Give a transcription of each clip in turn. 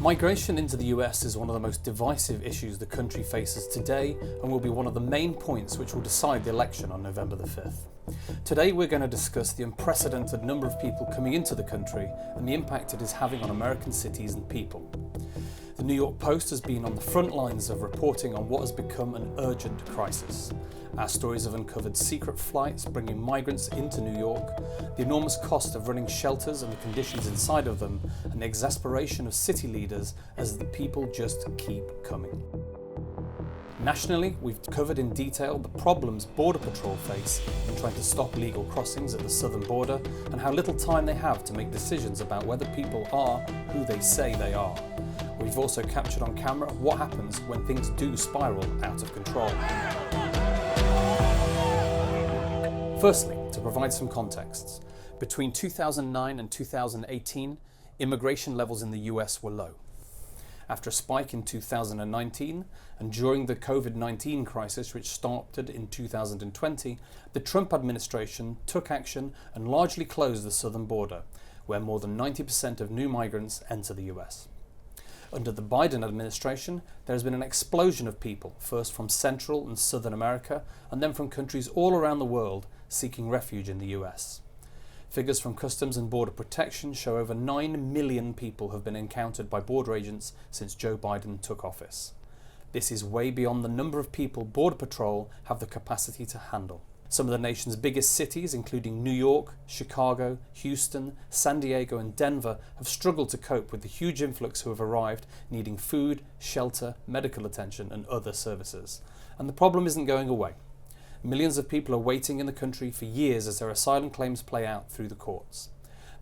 Migration into the US is one of the most divisive issues the country faces today and will be one of the main points which will decide the election on November the 5th. Today we're going to discuss the unprecedented number of people coming into the country and the impact it is having on American cities and people. The New York Post has been on the front lines of reporting on what has become an urgent crisis. Our stories have uncovered secret flights bringing migrants into New York, the enormous cost of running shelters and the conditions inside of them, and the exasperation of city leaders as the people just keep coming. Nationally, we've covered in detail the problems Border Patrol face in trying to stop illegal crossings at the southern border and how little time they have to make decisions about whether people are who they say they are. We've also captured on camera what happens when things do spiral out of control. Firstly, to provide some contexts, between 2009 and 2018, immigration levels in the US were low. After a spike in 2019 and during the COVID-19 crisis, which started in 2020, the Trump administration took action and largely closed the southern border, where more than 90% of new migrants enter the US. Under the Biden administration, there has been an explosion of people, first from Central and Southern America, and then from countries all around the world seeking refuge in the US. Figures from Customs and Border Protection show over 9 million people have been encountered by border agents since Joe Biden took office. This is way beyond the number of people Border Patrol have the capacity to handle. Some of the nation's biggest cities, including New York, Chicago, Houston, San Diego and Denver, have struggled to cope with the huge influx who have arrived needing food, shelter, medical attention and other services. And the problem isn't going away. Millions of people are waiting in the country for years as their asylum claims play out through the courts.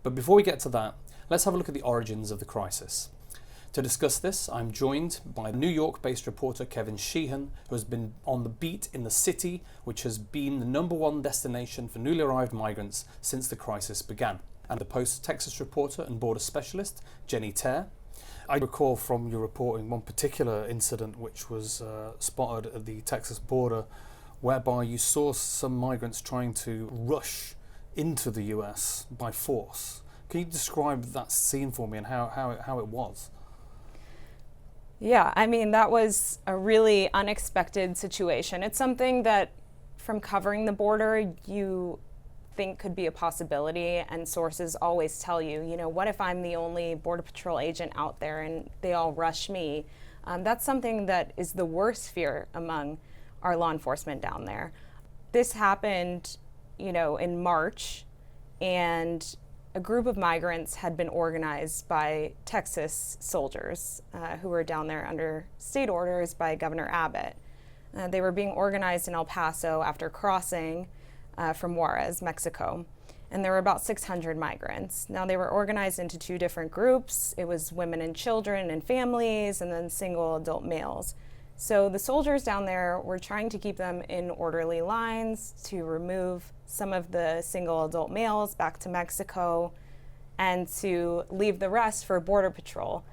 But before we get to that, let's have a look at the origins of the crisis. To discuss this, I'm joined by New York-based reporter Kevin Sheehan, who has been on the beat in the city, which has been the #1 destination for newly arrived migrants since the crisis began, and the Post's Texas reporter and border specialist, Jenny Tare. I recall from your reporting one particular incident which was spotted at the Texas border, whereby you saw some migrants trying to rush into the US by force. Can you describe that scene for me and how it was? Yeah, I mean, that was a really unexpected situation. It's something that from covering the border, you think could be a possibility, and sources always tell you, what if I'm the only Border Patrol agent out there and they all rush me? That's something that is the worst fear among our law enforcement down there. This happened, in March, and a group of migrants had been organized by Texas soldiers who were down there under state orders by Governor Abbott. They were being organized in El Paso after crossing from Juarez, Mexico. And there were about 600 migrants. Now they were organized into two different groups. It was women and children and families, and then single adult males. So the soldiers down there were trying to keep them in orderly lines to remove some of the single adult males back to Mexico and to leave the rest for Border Patrol.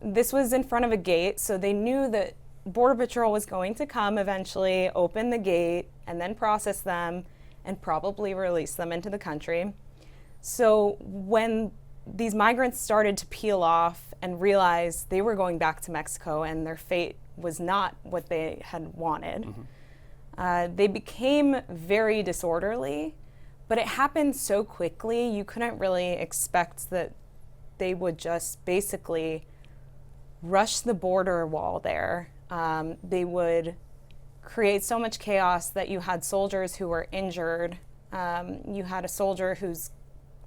This was in front of a gate, so they knew that Border Patrol was going to come eventually, open the gate, and then process them and probably release them into the country. So when these migrants started to peel off and realize they were going back to Mexico and their fate was not what they had wanted, they became very disorderly, but it happened so quickly you couldn't really expect that they would just basically rush the border wall there. They would create so much chaos that you had soldiers who were injured. You had a soldier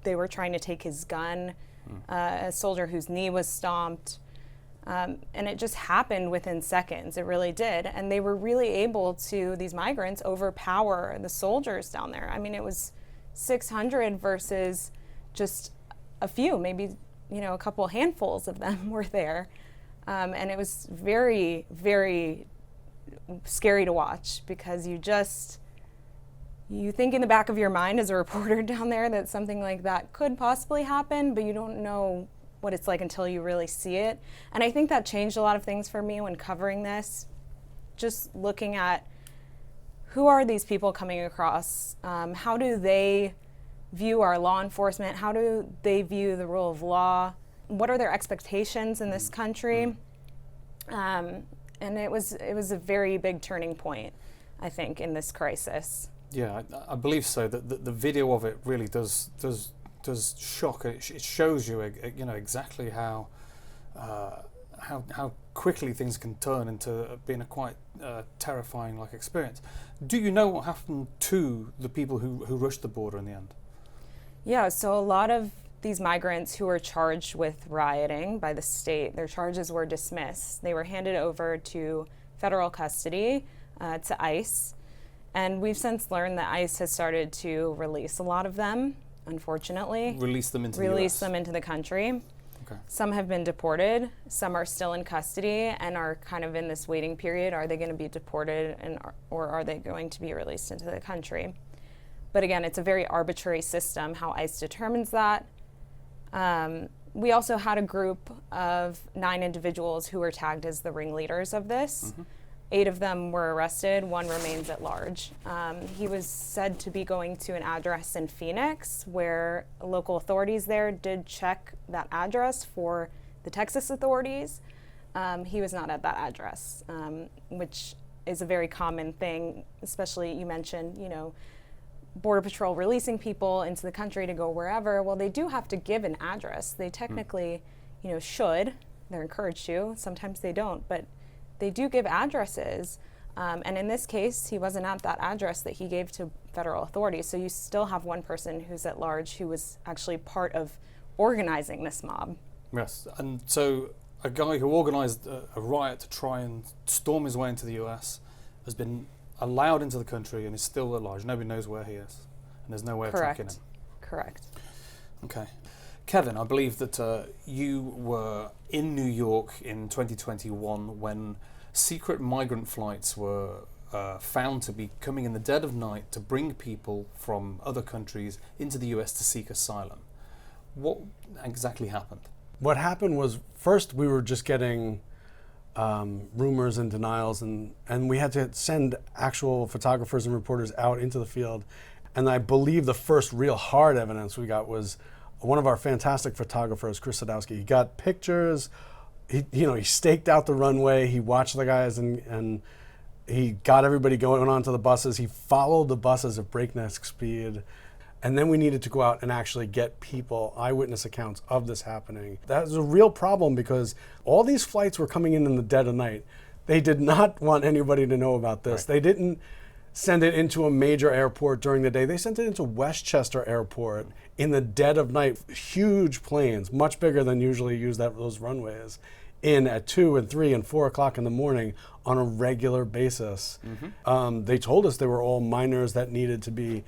they were trying to take his gun, a soldier whose knee was stomped. And it just happened within seconds. It really did. And they were really able to, these migrants, overpower the soldiers down there. I mean, it was 600 versus just a few, maybe, a couple handfuls of them were there. And it was very, very scary to watch because you think in the back of your mind as a reporter down there that something like that could possibly happen, but you don't know what it's like until you really see it. And I think that changed a lot of things for me when covering this, just looking at who are these people coming across, how do they view our law enforcement, how do they view the rule of law, what are their expectations in this country? And it was a very big turning point, I think, in this crisis. Yeah, I believe so. The video of it really does shock. It shows you, exactly how quickly things can turn into being a quite terrifying experience. Do you know what happened to the people who rushed the border in the end? Yeah, so a lot of these migrants who were charged with rioting by the state, their charges were dismissed. They were handed over to federal custody, to ICE. And we've since learned that ICE has started to release a lot of them, unfortunately. Release them into the country. Okay. Some have been deported. Some are still in custody and are kind of in this waiting period. Are they going to be deported or are they going to be released into the country? But again, it's a very arbitrary system how ICE determines that. We also had a group of 9 individuals who were tagged as the ringleaders of this. 8 of them were arrested, 1 remains at large. He was said to be going to an address in Phoenix where local authorities there did check that address for the Texas authorities. He was not at that address, which is a very common thing, especially you mentioned, Border Patrol releasing people into the country to go wherever. Well, they do have to give an address. They technically, should. They're encouraged to. Sometimes they don't, but they do give addresses. And in this case, he wasn't at that address that he gave to federal authorities. So you still have one person who's at large who was actually part of organizing this mob. Yes, and so a guy who organized a riot to try and storm his way into the US has been allowed into the country and is still at large. Nobody knows where he is, and there's no way of tracking him. Correct. Okay. Kevin, I believe that you were in New York in 2021 when secret migrant flights were found to be coming in the dead of night to bring people from other countries into the US to seek asylum. What exactly happened? What happened was, first we were just getting rumors and denials, and we had to send actual photographers and reporters out into the field. And I believe the first real hard evidence we got was one of our fantastic photographers, Chris Sadowski. He got pictures, he staked out the runway, he watched the guys, and he got everybody going onto the buses. He followed the buses at breakneck speed. And then we needed to go out and actually get people, eyewitness accounts of this happening. That was a real problem because all these flights were coming in the dead of night. They did not want anybody to know about this. Right. They didn't send it into a major airport during the day. They sent it into Westchester Airport in the dead of night. Huge planes, much bigger than usually use those runways, in at 2 and 3 and 4 o'clock in the morning on a regular basis. They told us they were all minors that needed to be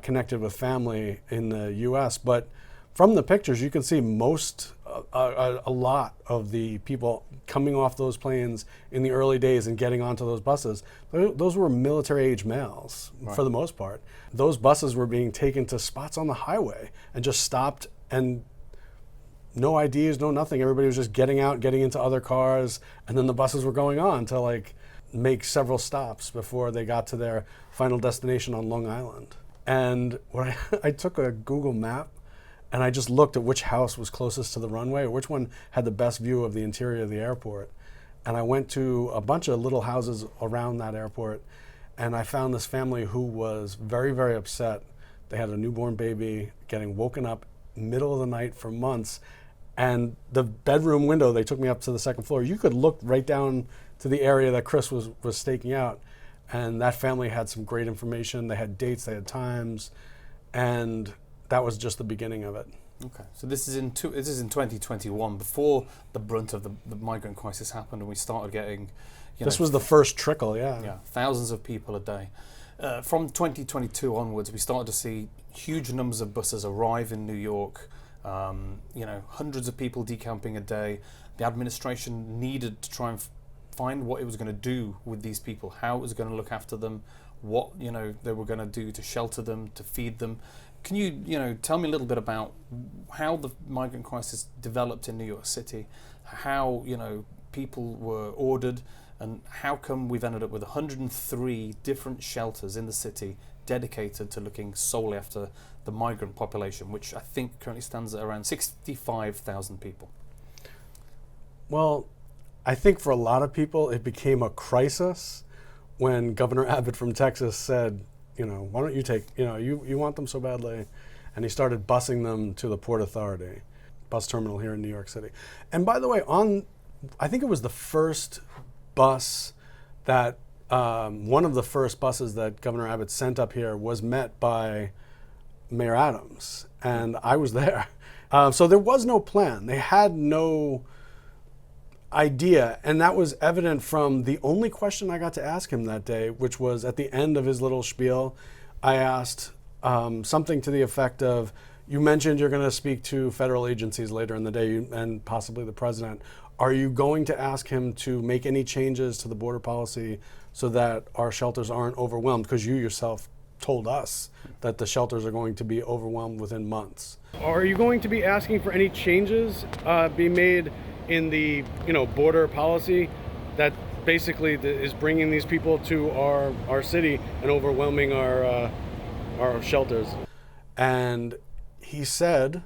connected with family in the U.S., but from the pictures you can see a lot of the people coming off those planes in the early days and getting onto those buses, those were military-age males. Right. For the most part. Those buses were being taken to spots on the highway and just stopped, and no IDs, no nothing. Everybody was just getting out, getting into other cars, and then the buses were going on to make several stops before they got to their final destination on Long Island. And when I took a Google map and I just looked at which house was closest to the runway or which one had the best view of the interior of the airport. And I went to a bunch of little houses around that airport, and I found this family who was very, very upset. They had a newborn baby getting woken up middle of the night for months. And the bedroom window, they took me up to the second floor. You could look right down to the area that Chris was staking out. And that family had some great information. They had dates, they had times, and that was just the beginning of it. Okay, so this is in 2021, before the brunt of the migrant crisis happened, and we started getting. This was the first trickle, yeah. Yeah, thousands of people a day. From 2022 onwards, we started to see huge numbers of buses arrive in New York. Hundreds of people decamping a day. The administration needed to try and find what it was going to do with these people, how it was going to look after them, what they were going to do to shelter them, to feed them. Can you tell me a little bit about how the migrant crisis developed in New York City, how people were ordered, and how come we've ended up with 103 different shelters in the city dedicated to looking solely after the migrant population, which I think currently stands at around 65,000 people? Well, I think for a lot of people, it became a crisis when Governor Abbott from Texas said, why don't you take, you want them so badly. And he started busing them to the Port Authority, bus terminal here in New York City. And by the way, I think it was the first bus that, one of the first buses that Governor Abbott sent up here was met by Mayor Adams. And I was there. So there was no plan. They had no idea, and that was evident from the only question I got to ask him that day, which was at the end of his little spiel. I asked something to the effect of, you mentioned you're going to speak to federal agencies later in the day and possibly the president. Are you going to ask him to make any changes to the border policy so that our shelters aren't overwhelmed? Because you yourself told us that the shelters are going to be overwhelmed within months. Are you going to be asking for any changes be made in the border policy that basically is bringing these people to our city and overwhelming our shelters? And he said,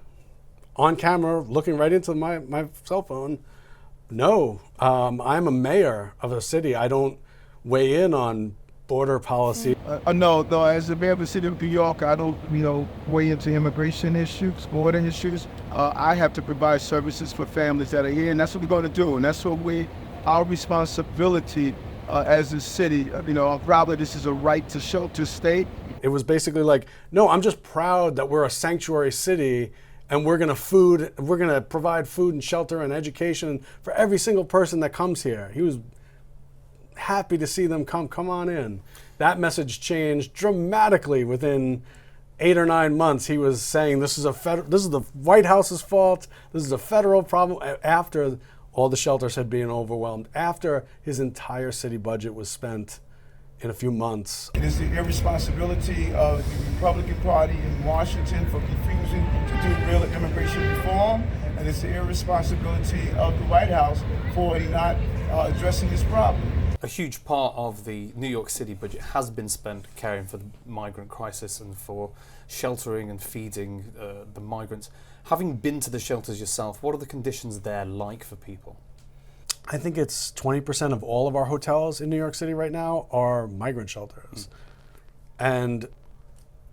on camera, looking right into my cell phone, no, I'm a mayor of a city. I don't weigh in on border policy. No, as a mayor of the city of New York, I don't, weigh into immigration issues, border issues. I have to provide services for families that are here, and that's what we're going to do. And that's what our responsibility as a city. Probably this is a right to shelter state. It was basically like, no, I'm just proud that we're a sanctuary city, and we're going to provide food and shelter and education for every single person that comes here. He was happy to see them come on in. That message changed dramatically within 8 or 9 months. He was saying this is the White House's fault. This is a federal problem. After all the shelters had been overwhelmed, after his entire city budget was spent in a few months. It is the irresponsibility of the Republican Party in Washington for refusing to do real immigration reform, and it's the irresponsibility of the White House for not addressing this problem. A huge part of the New York City budget has been spent caring for the migrant crisis and for sheltering and feeding the migrants. Having been to the shelters yourself, what are the conditions there like for people? I think it's 20% of all of our hotels in New York City right now are migrant shelters. And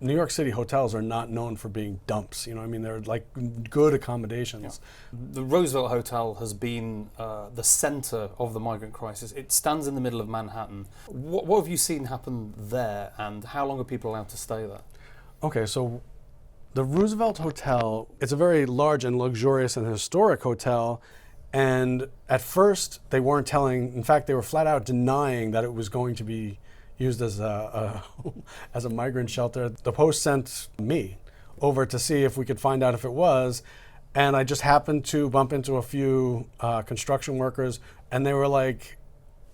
New York City hotels are not known for being dumps. They're like good accommodations. Yeah. The Roosevelt Hotel has been the center of the migrant crisis. It stands in the middle of Manhattan. What have you seen happen there, and how long are people allowed to stay there? Okay, so the Roosevelt Hotel, it's a very large and luxurious and historic hotel. And at first, they weren't telling, in fact, they were flat out denying that it was going to be used as a migrant shelter. The Post sent me over to see if we could find out if it was, and I just happened to bump into a few construction workers, and they were like,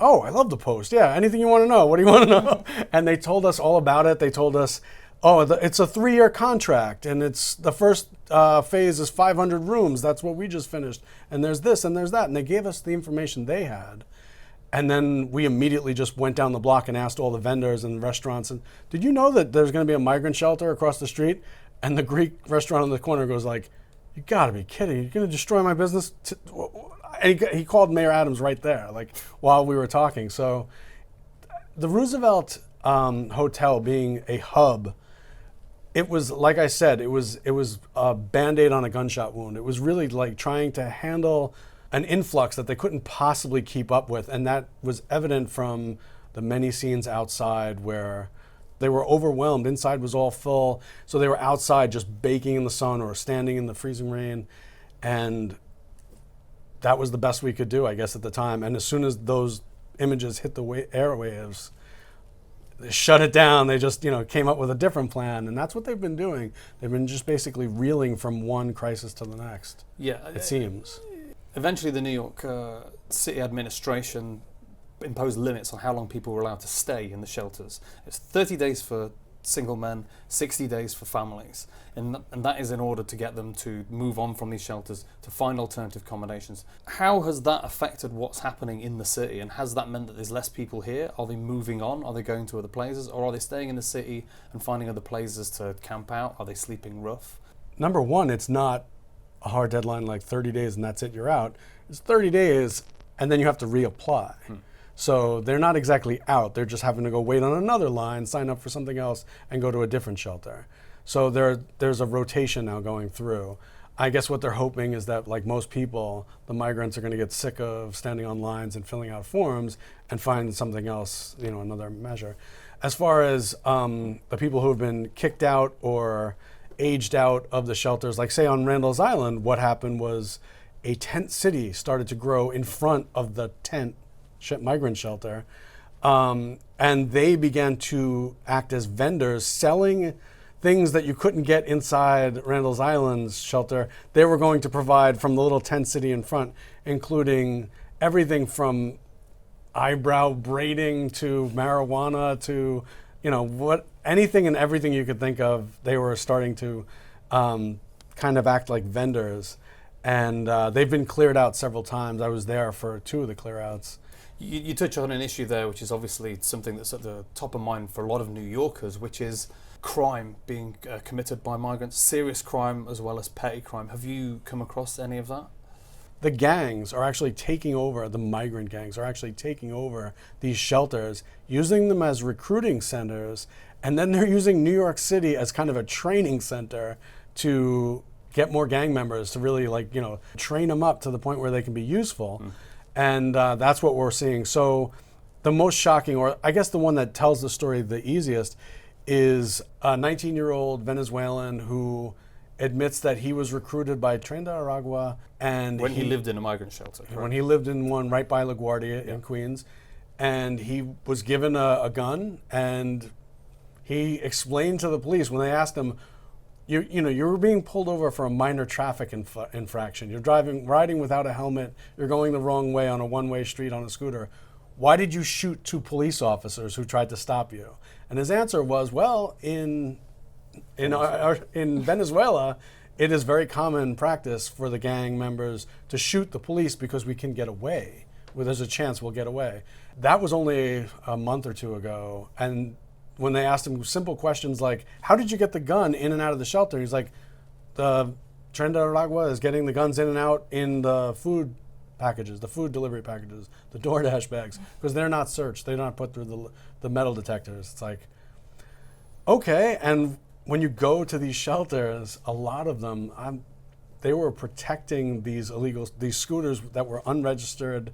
"Oh, I love the Post. Yeah, anything you want to know. What do you want to know?" And they told us all about it. They told us, "Oh, it's a 3-year contract, and it's the first phase is 500 rooms. That's what we just finished. And there's this and there's that." And they gave us the information they had. And then we immediately just went down the block and asked all the vendors and restaurants, and did you know that there's going to be a migrant shelter across the street? And the Greek restaurant on the corner goes like, "You got to be kidding. You're going to destroy my business?" And he called Mayor Adams right there, like while we were talking. So the Roosevelt Hotel being a hub, it was, like I said, it was a Band-Aid on a gunshot wound. It was really like trying to handle an influx that they couldn't possibly keep up with. And that was evident from the many scenes outside where they were overwhelmed. Inside was all full. So they were outside just baking in the sun or standing in the freezing rain. And that was the best we could do, I guess, at the time. And as soon as those images hit the airwaves, they shut it down. They just, came up with a different plan. And that's what they've been doing. They've been just basically reeling from one crisis to the next. Yeah, it seems. Eventually, the New York City administration imposed limits on how long people were allowed to stay in the shelters. It's 30 days for single men, 60 days for families. And that is in order to get them to move on from these shelters to find alternative accommodations. How has that affected what's happening in the city? And has that meant that there's less people here? Are they moving on? Are they going to other places? Or are they staying in the city and finding other places to camp out? Are they sleeping rough? Number one, it's not a hard deadline like 30 days and that's it, you're out. It's 30 days, and then you have to reapply. So they're not exactly out. They're just having to go wait on another line, sign up for something else, and go to a different shelter. So there's a rotation now going through. I guess what they're hoping is that, like most people, the migrants are going to get sick of standing on lines and filling out forms and find something else, another measure. As far as the people who have been kicked out or aged out of the shelters, like say on Randall's Island, what happened was a tent city started to grow in front of the tent migrant shelter, and they began to act as vendors selling things that you couldn't get inside Randall's Island's shelter. They were going to provide from the little tent city in front, including everything from eyebrow braiding to marijuana to, anything and everything you could think of. They were starting to kind of act like vendors. And they've been cleared out several times. I was there for 2 of the clear outs. You touch on an issue there, which is obviously something that's at the top of mind for a lot of New Yorkers, which is crime being committed by migrants, serious crime as well as petty crime. Have you come across any of that? The gangs are actually taking over, the migrant gangs are actually taking over these shelters, using them as recruiting centers, and then they're using New York City as kind of a training center to get more gang members, to really train them up to the point where they can be useful. And that's what we're seeing. So the most shocking, or I guess the one that tells the story the easiest, is a 19-year-old Venezuelan who admits that he was recruited by Tren de Aragua, and when he lived in a migrant shelter. Correct? When he lived in one right by LaGuardia in Queens, and he was given a gun, and he explained to the police when they asked him, you were being pulled over for a minor traffic infraction. You're riding without a helmet. You're going the wrong way on a one-way street on a scooter. Why did you shoot 2 police officers who tried to stop you? And his answer was, well, in Venezuela, it is very common practice for the gang members to shoot the police because we can get away. Well, there's a chance we'll get away. That was only a month or 2 ago, and when they asked him simple questions like, how did you get the gun in and out of the shelter? He's like, the Tren de Aragua is getting the guns in and out in the food packages, the food delivery packages, the DoorDash bags, because they're not searched. They're not put through the metal detectors. It's like, okay. And when you go to these shelters, a lot of them, they were protecting these scooters that were unregistered.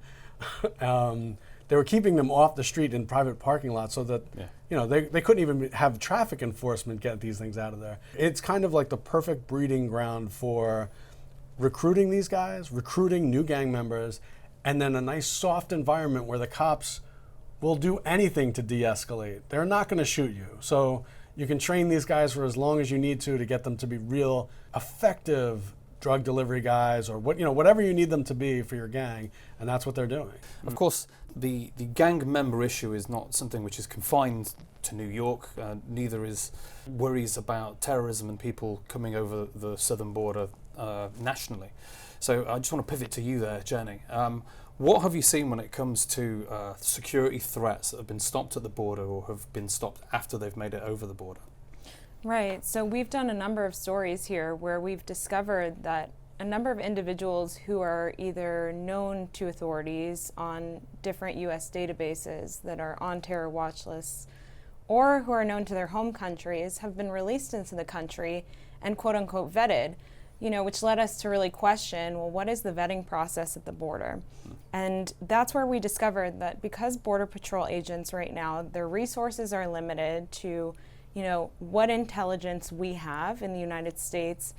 They were keeping them off the street in private parking lots so that, they couldn't even have traffic enforcement get these things out of there. It's kind of like the perfect breeding ground for recruiting these guys, recruiting new gang members, and then a nice soft environment where the cops will do anything to de-escalate. They're not going to shoot you. So you can train these guys for as long as you need to get them to be real effective drug delivery guys, or whatever you need them to be for your gang, and that's what they're doing. Of course, the gang member issue is not something which is confined to New York. Neither is worries about terrorism and people coming over the southern border nationally. So I just want to pivot to you there, Jenny. What have you seen when it comes to security threats that have been stopped at the border or have been stopped after they've made it over the border? Right. So we've done a number of stories here where we've discovered that a number of individuals who are either known to authorities on different U.S. databases that are on terror watch lists, or who are known to their home countries, have been released into the country and quote-unquote vetted, which led us to really question, well, what is the vetting process at the border? And that's where we discovered that because Border Patrol agents right now, their resources are limited to what intelligence we have in the United States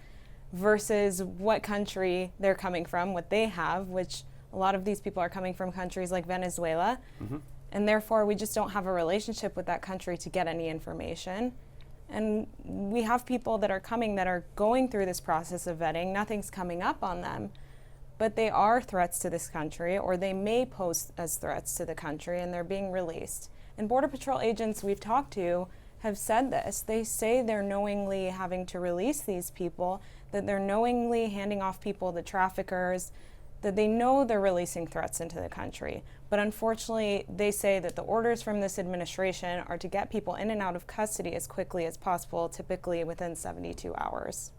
versus what country they're coming from, what they have, which a lot of these people are coming from countries like Venezuela. Mm-hmm. And therefore, we just don't have a relationship with that country to get any information. And we have people that are coming that are going through this process of vetting. Nothing's coming up on them, but they are threats to this country, or they may pose as threats to the country, and they're being released. And Border Patrol agents we've talked to have said this. They say they're knowingly having to release these people, that they're knowingly handing off people to traffickers, that they know they're releasing threats into the country. But unfortunately, they say that the orders from this administration are to get people in and out of custody as quickly as possible, typically within 72 hours.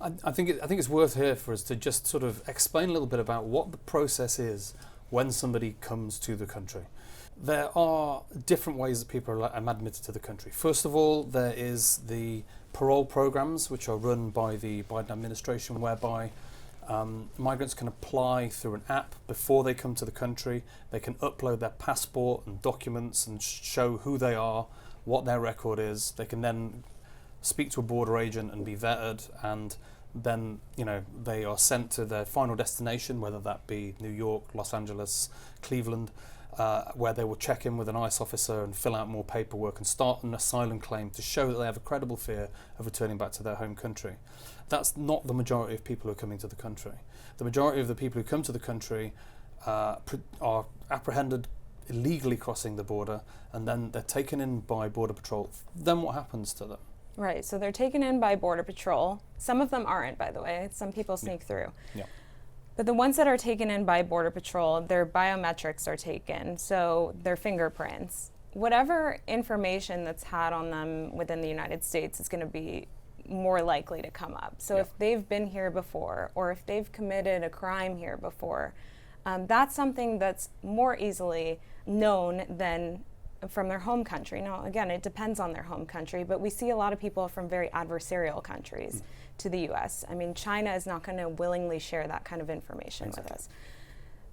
I think it's worth here for us to just sort of explain a little bit about what the process is when somebody comes to the country. There are different ways that people are admitted to the country. First of all, there is the parole programs, which are run by the Biden administration, whereby migrants can apply through an app before they come to the country. They can upload their passport and documents and show who they are, what their record is. They can then speak to a border agent and be vetted, and then they are sent to their final destination, whether that be New York, Los Angeles, Cleveland, where they will check in with an ICE officer and fill out more paperwork and start an asylum claim to show that they have a credible fear of returning back to their home country. That's not the majority of people who are coming to the country. The majority of the people who come to the country are apprehended illegally crossing the border, and then they're taken in by Border Patrol. Then what happens to them? Right, so they're taken in by Border Patrol. Some of them aren't, by the way. Some people sneak through. Yeah. But the ones that are taken in by Border Patrol, their biometrics are taken, so their fingerprints. Whatever information that's had on them within the United States is going to be more likely to come up. So if they've been here before, or if they've committed a crime here before, that's something that's more easily known than from their home country. Now, again, it depends on their home country, but we see a lot of people from very adversarial countries to the U.S. I mean, China is not going to willingly share that kind of information with us.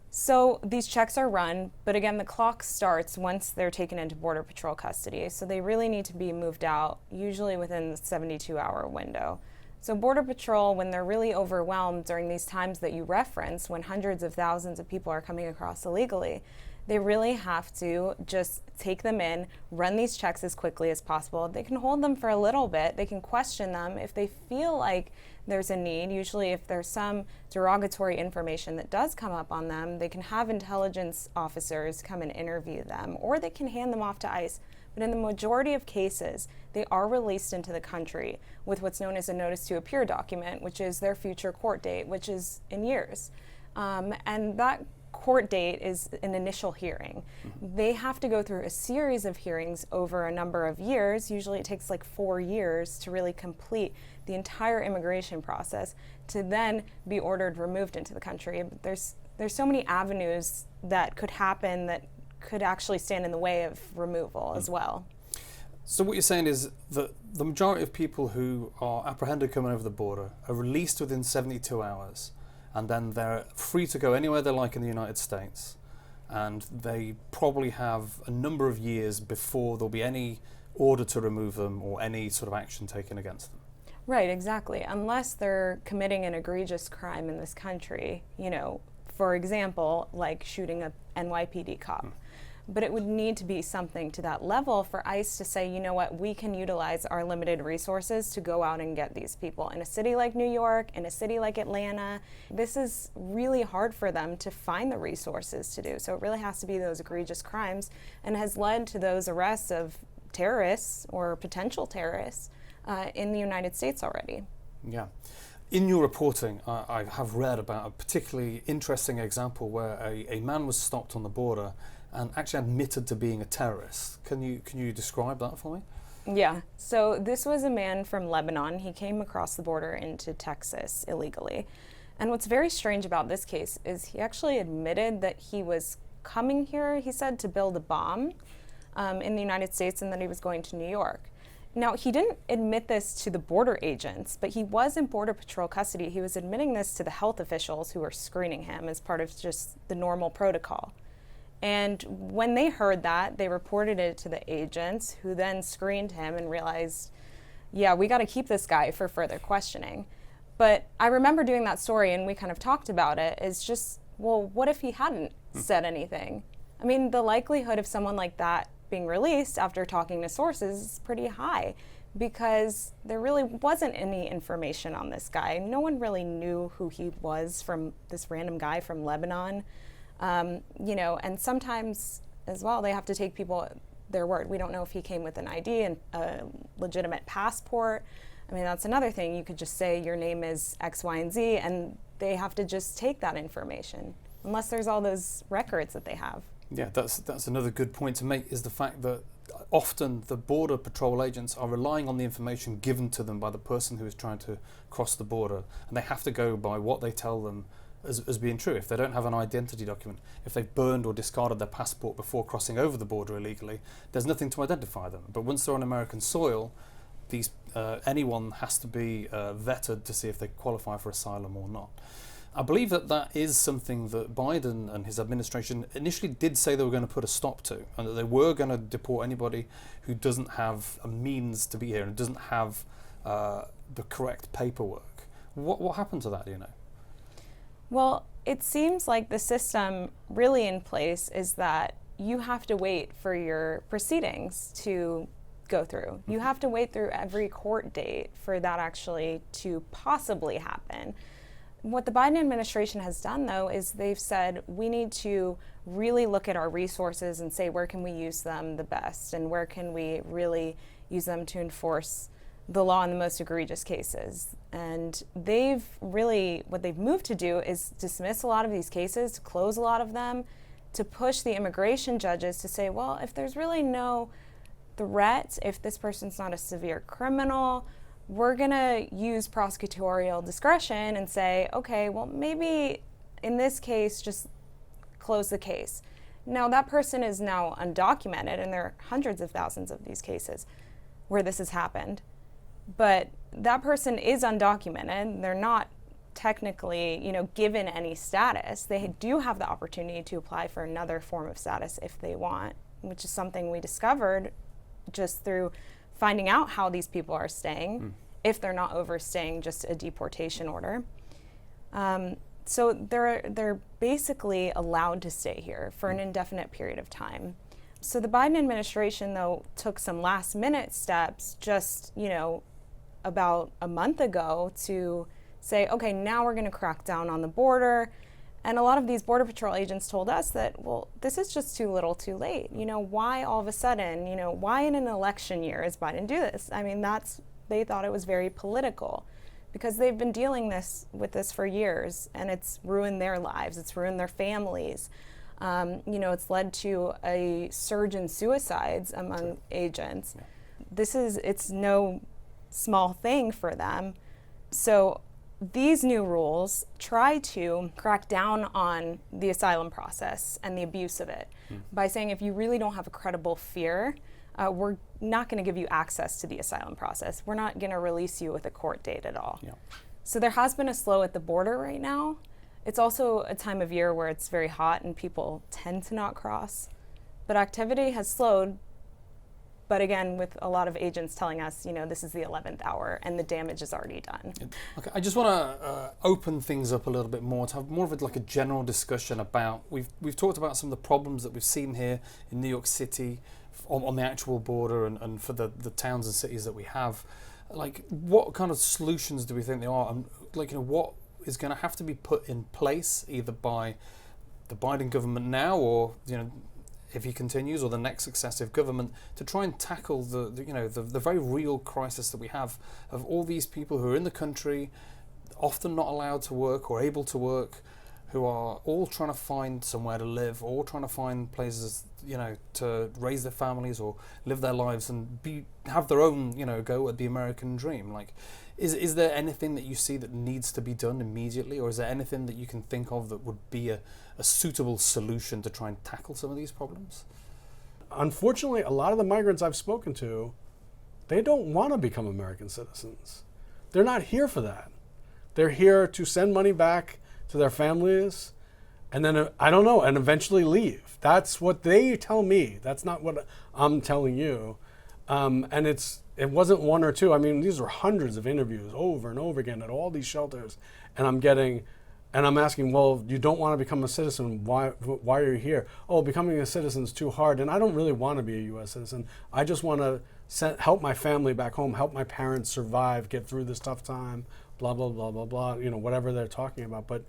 So these checks are run, but again, the clock starts once they're taken into Border Patrol custody. So they really need to be moved out, usually within the 72-hour window. So Border Patrol, when they're really overwhelmed during these times that you reference, when hundreds of thousands of people are coming across illegally, they really have to just take them in, run these checks as quickly as possible. They can hold them for a little bit. They can question them if they feel like there's a need. Usually if there's some derogatory information that does come up on them, they can have intelligence officers come and interview them, or they can hand them off to ICE. But in the majority of cases, they are released into the country with what's known as a notice to appear document, which is their future court date, which is in years. And that court date is an initial hearing. They have to go through a series of hearings over a number of years. Usually it takes like 4 years to really complete the entire immigration process to then be ordered removed into the country. But there's so many avenues that could happen that could actually stand in the way of removal as well. So what you're saying is that the majority of people who are apprehended coming over the border are released within 72 hours, and then they're free to go anywhere they like in the United States, and they probably have a number of years before there'll be any order to remove them or any sort of action taken against them. Right, exactly. Unless they're committing an egregious crime in this country, for example, like shooting a NYPD cop. But it would need to be something to that level for ICE to say, you know what, we can utilize our limited resources to go out and get these people. In a city like New York, in a city like Atlanta, this is really hard for them to find the resources to do. So it really has to be those egregious crimes, and has led to those arrests of terrorists or potential terrorists in the United States already. Yeah. In your reporting, I have read about a particularly interesting example where a man was stopped on the border and actually admitted to being a terrorist. Can you describe that for me? Yeah, so this was a man from Lebanon. He came across the border into Texas illegally. And what's very strange about this case is he actually admitted that he was coming here, he said, to build a bomb in the United States, and that he was going to New York. Now, he didn't admit this to the border agents, but he was in Border Patrol custody. He was admitting this to the health officials who were screening him as part of just the normal protocol. And when they heard that, they reported it to the agents, who then screened him and realized, yeah, we got to keep this guy for further questioning. But I remember doing that story, and we kind of talked about it, is just, well, what if he hadn't said anything? I mean, the likelihood of someone like that being released after talking to sources is pretty high, because there really wasn't any information on this guy. No one really knew who he was, from this random guy from Lebanon. And sometimes as well, they have to take people at their word. We don't know if he came with an ID and a legitimate passport. I mean, that's another thing. You could just say your name is X, Y, and Z, and they have to just take that information, unless there's all those records that they have. Yeah, that's another good point to make, is the fact that often the border patrol agents are relying on the information given to them by the person who is trying to cross the border, and they have to go by what they tell them as being true. If they don't have an identity document, if they've burned or discarded their passport before crossing over the border illegally, there's nothing to identify them. But once they're on American soil, anyone has to be vetted to see if they qualify for asylum or not. I believe that is something that Biden and his administration initially did say they were going to put a stop to, and that they were going to deport anybody who doesn't have a means to be here and doesn't have the correct paperwork. What happened to that, do you know? Well, it seems like the system really in place is that you have to wait for your proceedings to go through. You have to wait through every court date for that actually to possibly happen. What the Biden administration has done, though, is they've said we need to really look at our resources and say where can we use them the best and where can we really use them to enforce the law in the most egregious cases. And what they've moved to do is dismiss a lot of these cases, to close a lot of them, to push the immigration judges to say, well, if there's really no threat, if this person's not a severe criminal, we're going to use prosecutorial discretion and say, okay, well, maybe in this case, just close the case. Now, that person is now undocumented, and there are hundreds of thousands of these cases where this has happened. But that person is undocumented. They're not technically, given any status. They do have the opportunity to apply for another form of status if they want, which is something we discovered just through finding out how these people are staying, if they're not overstaying just a deportation order. So they're basically allowed to stay here for an indefinite period of time. So the Biden administration, though, took some last minute steps just, about a month ago to say, okay, now we're going to crack down on the border. And a lot of these Border Patrol agents told us that, well, this is just too little too late. Why all of a sudden, why in an election year is Biden do this? I mean, they thought it was very political because they've been dealing with this for years, and it's ruined their lives. It's ruined their families. It's led to a surge in suicides among agents. Yeah. It's no small thing for them. So these new rules try to crack down on the asylum process and the abuse of it by saying if you really don't have a credible fear, we're not going to give you access to the asylum process. We're not going to release you with a court date at all. Yeah. So there has been a slow at the border right now. It's also a time of year where it's very hot and people tend to not cross. But activity has slowed. But again, with a lot of agents telling us, this is the 11th hour and the damage is already done. Okay, I just want to open things up a little bit more to have more of a general discussion about, we've talked about some of the problems that we've seen here in New York City on the actual border and for the towns and cities that we have. What kind of solutions do we think there are? And what is going to have to be put in place either by the Biden government now or, if he continues, or the next successive government, to try and tackle the very real crisis that we have of all these people who are in the country, often not allowed to work or able to work, who are all trying to find somewhere to live, all trying to find places, to raise their families or live their lives and have their own, go at the American dream. Is there anything that you see that needs to be done immediately, or is there anything that you can think of that would be a suitable solution to try and tackle some of these problems? Unfortunately, a lot of the migrants I've spoken to, they don't want to become American citizens. They're not here for that. They're here to send money back to their families and then, and eventually leave. That's what they tell me. That's not what I'm telling you. And it wasn't one or two. I mean, these were hundreds of interviews over and over again at all these shelters. And I'm asking, well, you don't want to become a citizen. Why are you here? Oh, becoming a citizen is too hard. And I don't really want to be a U.S. citizen. I just want to help my family back home, help my parents survive, get through this tough time, blah, blah, blah, blah, blah, whatever they're talking about. But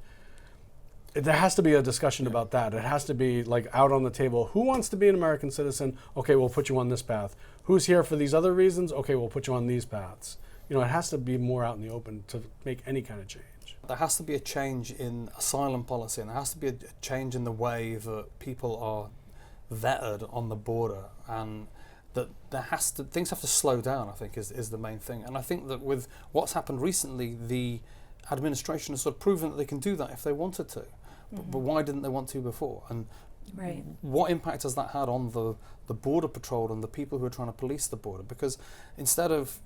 there has to be a discussion about that. It has to be out on the table. Who wants to be an American citizen? Okay, we'll put you on this path. Who's here for these other reasons? Okay, we'll put you on these paths. It has to be more out in the open to make any kind of change. There has to be a change in asylum policy, and there has to be a change in the way that people are vetted on the border. And that things have to slow down, I think, is the main thing. And I think that with what's happened recently, the administration has sort of proven that they can do that if they wanted to. But why didn't they want to before? And Right. what impact has that had on the border patrol and the people who are trying to police the border? Because instead of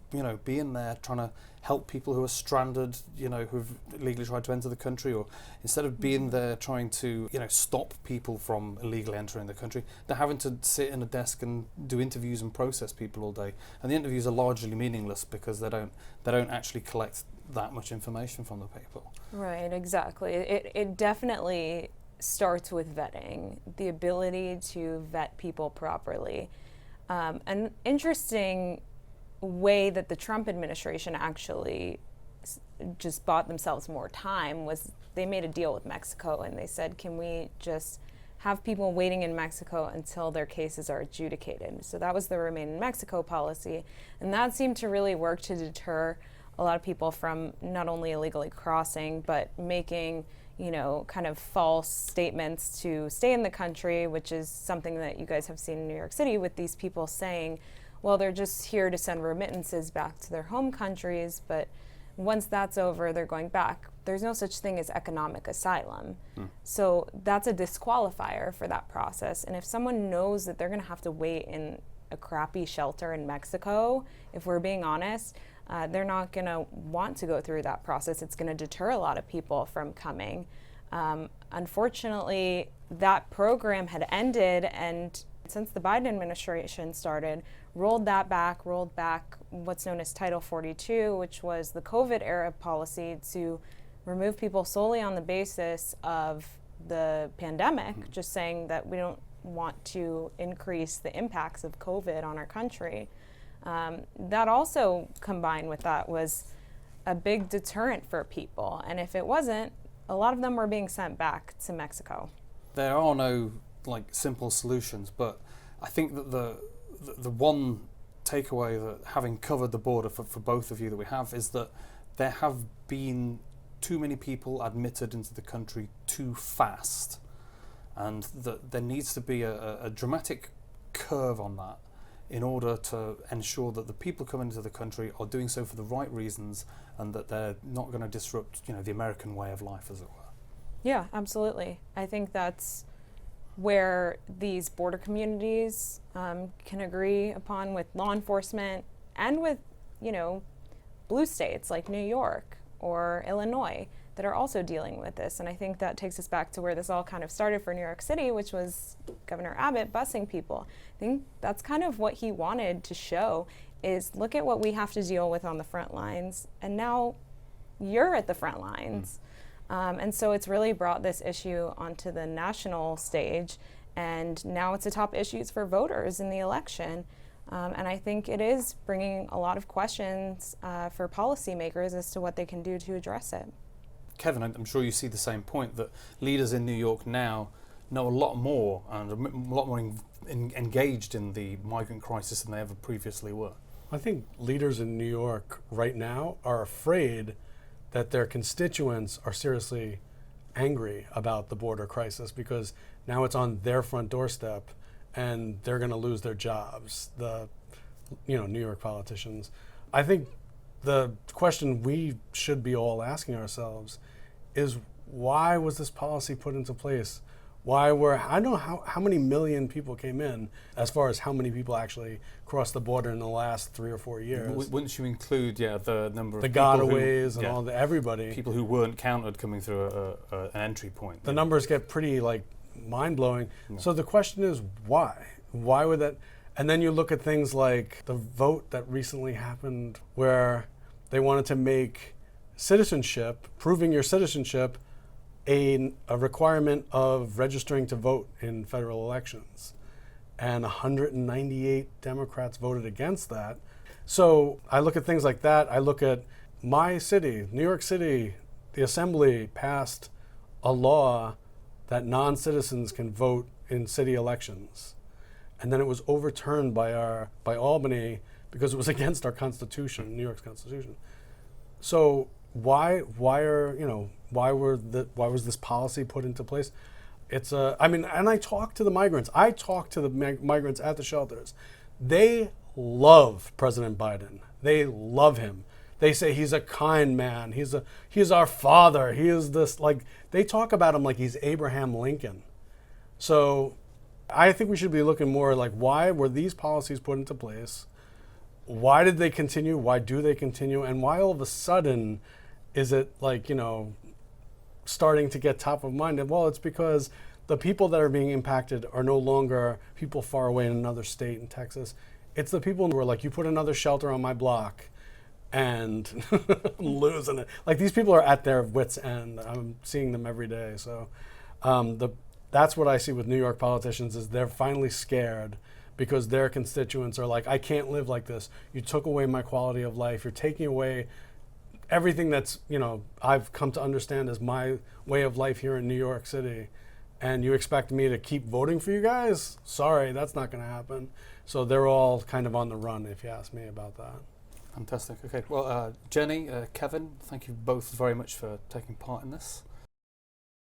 being there trying to help people who are stranded, who've illegally tried to enter the country, or instead of being there trying to stop people from illegally entering the country, they're having to sit in a desk and do interviews and process people all day. And the interviews are largely meaningless because they don't actually collect that much information from the people. Right, exactly. It definitely starts with vetting, the ability to vet people properly. An interesting way that the Trump administration actually just bought themselves more time was they made a deal with Mexico, and they said, can we just have people waiting in Mexico until their cases are adjudicated? So that was the Remain in Mexico policy, and that seemed to really work to deter a lot of people from not only illegally crossing, but making kind of false statements to stay in the country, which is something that you guys have seen in New York City with these people saying, well, they're just here to send remittances back to their home countries, but once that's over, they're going back. There's no such thing as economic asylum. So that's a disqualifier for that process. And if someone knows that they're going to have to wait in a crappy shelter in Mexico, if we're being honest, they're not going to want to go through that process. It's going to deter a lot of people from coming. Unfortunately, that program had ended, and since the Biden administration started, rolled back what's known as Title 42, which was the COVID era policy to remove people solely on the basis of the pandemic, just saying that we don't want to increase the impacts of COVID on our country. That also, combined with that, was a big deterrent for people. And if it wasn't, a lot of them were being sent back to Mexico. There are no simple solutions, but I think that the one takeaway that, having covered the border for both of you, that we have, is that there have been too many people admitted into the country too fast, and that there needs to be a dramatic curve on that in order to ensure that the people coming into the country are doing so for the right reasons, and that they're not going to disrupt, the American way of life, as it were. Yeah, absolutely. I think that's where these border communities can agree upon with law enforcement and with, blue states like New York or Illinois that are also dealing with this. And I think that takes us back to where this all kind of started for New York City, which was Governor Abbott busing people. I think that's kind of what he wanted to show, is look at what we have to deal with on the front lines, and now you're at the front lines. And so it's really brought this issue onto the national stage, and now it's a top issue for voters in the election. And I think it is bringing a lot of questions for policymakers as to what they can do to address it. Kevin, I'm sure you see the same point, that leaders in New York now know a lot more and are a lot more engaged in the migrant crisis than they ever previously were. I think leaders in New York right now are afraid that their constituents are seriously angry about the border crisis, because now it's on their front doorstep and they're going to lose their jobs, the New York politicians. I think the question we should be all asking ourselves is, why was this policy put into place? I don't know how many million people came in, as far as how many people actually crossed the border in the last 3 or 4 years. Wouldn't you include, the number of the people gotaways and all everybody? People who weren't counted coming through an entry point. The numbers get pretty mind-blowing. Yeah. So the question is, why? Why would that? And then you look at things like the vote that recently happened, where they wanted to make citizenship, proving your citizenship, a requirement of registering to vote in federal elections. And 198 Democrats voted against that. So I look at things like that. I look at my city, New York City. The Assembly passed a law that non-citizens can vote in city elections. And then it was overturned by Albany because it was against our Constitution, New York's Constitution. So why was this policy put into place? And I talk to the migrants. I talk to the migrants at the shelters. They love President Biden. They love him. They say he's a kind man. He's our father. He is this, like, they talk about him like he's Abraham Lincoln. So I think we should be looking more like, why were these policies put into place? Why did they continue? Why do they continue? And why all of a sudden is it like, starting to get top of mind? And well, it's because the people that are being impacted are no longer people far away in another state in Texas. It's the people who are like, you put another shelter on my block and I'm losing it. Like, these people are at their wits' end. I'm seeing them every day. So that's what I see with New York politicians, is they're finally scared because their constituents are like, I can't live like this. You took away my quality of life. You're taking away everything that's, I've come to understand as my way of life here in New York City. And you expect me to keep voting for you guys? Sorry, that's not going to happen. So they're all kind of on the run, if you ask me about that. Fantastic. Okay. Well, Jenny, Kevin, thank you both very much for taking part in this.